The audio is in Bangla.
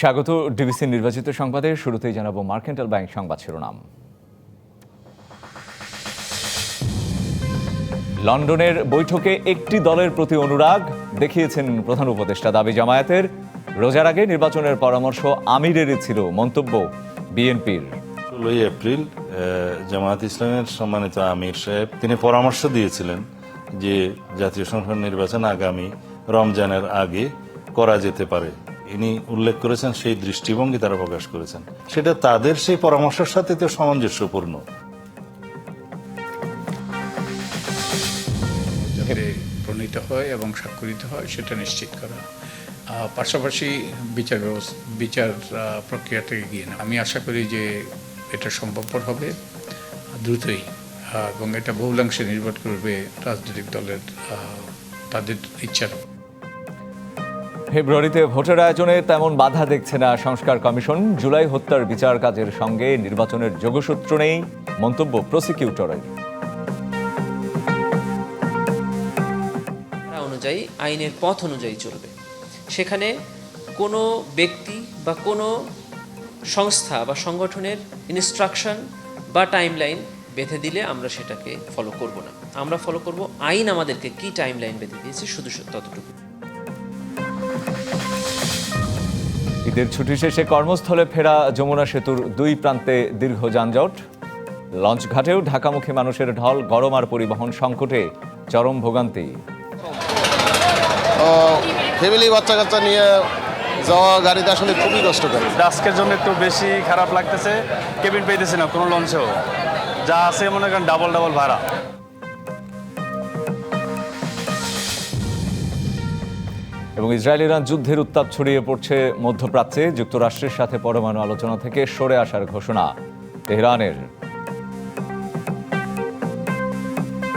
স্বাগত ডিবিসি নির্বাচিত সংবাদে। শুরুতেই জানাবো মার্কেন্টাইল ব্যাংক সংবাদ শিরোনাম। লন্ডনের বৈঠকে একটি দলের প্রতি অনুরাগ দেখিয়েছেন প্রধান উপদেষ্টা। দাবি জামায়াতের। রোজার আগে নির্বাচনের পরামর্শ আমিরেরই ছিল, মন্তব্য বিএনপির। 16 এপ্রিল জামায়াত ইসলামের সম্মানিত আমির সাহেব তিনি পরামর্শ দিয়েছিলেন যে জাতীয় সংসদ নির্বাচন আগামী রমজানের আগে করা যেতে পারে। ইনি উল্লেখ করেছেন, সেই দৃষ্টিভঙ্গি তারা প্রকাশ করেছেন, সেটা তাদের সেই পরামর্শের সাথে তো সামঞ্জস্যপূর্ণ। যাতে প্রণীত হয় এবং স্বাক্ষরিত হয় সেটা নিশ্চিত করা, পাশাপাশি বিচার প্রক্রিয়াতে এগিয়ে না। আমি আশা করি যে এটা সম্ভবপর হবে দ্রুতই, এবং এটা বহুলাংশে নির্ভর করবে রাজনৈতিক দলের তাদের ইচ্ছার। ফেব্রুয়ারিতে ভোটের আয়োজনে তেমন বাধা দেখছে না সংস্কার কমিশন। জুলাই হত্যার বিচার কাজের সঙ্গে নির্বাচনের যোগসূত্র নেই, মন্তব্য প্রসিকিউটরের। অনুযায়ী আইনের পথ অনুযায়ী চলবে। সেখানে কোনো ব্যক্তি বা কোনো সংস্থা বা সংগঠনের ইনস্ট্রাকশন বা টাইমলাইন বেঁধে দিলে আমরা সেটাকে ফলো করব না। আমরা ফলো করব আইন আমাদেরকে কি টাইমলাইন বেঁধে দিয়েছে, শুধু ততটুকু। ঈদের ছুটি শেষে কর্মস্থলে ফেরা যমুনা সেতুর দুই প্রান্তে দীর্ঘ যানজট। লঞ্চঘাটেও ঢাকামুখী মানুষের ঢল। গরম আর পরিবহন সংকটে চরম ভোগান্তি। ফ্যামিলি বাচ্চা কাচ্চা নিয়ে যাওয়া গাড়িতে আসলে খুবই কষ্টকর। আজকের জন্য একটু বেশি খারাপ লাগতেছে, কেবিন পেয়েতেছি না কোনো লঞ্চেও, যা আছে মনে করেন ডাবল ভাড়া। এবং ইসরায়েল ইরান যুদ্ধের উত্তাপ ছড়িয়ে পড়ছে মধ্যপ্রাচ্যে। যুক্তরাষ্ট্রের সাথে পরমাণু আলোচনা থেকে সরে আসার ঘোষণা তেহরানের।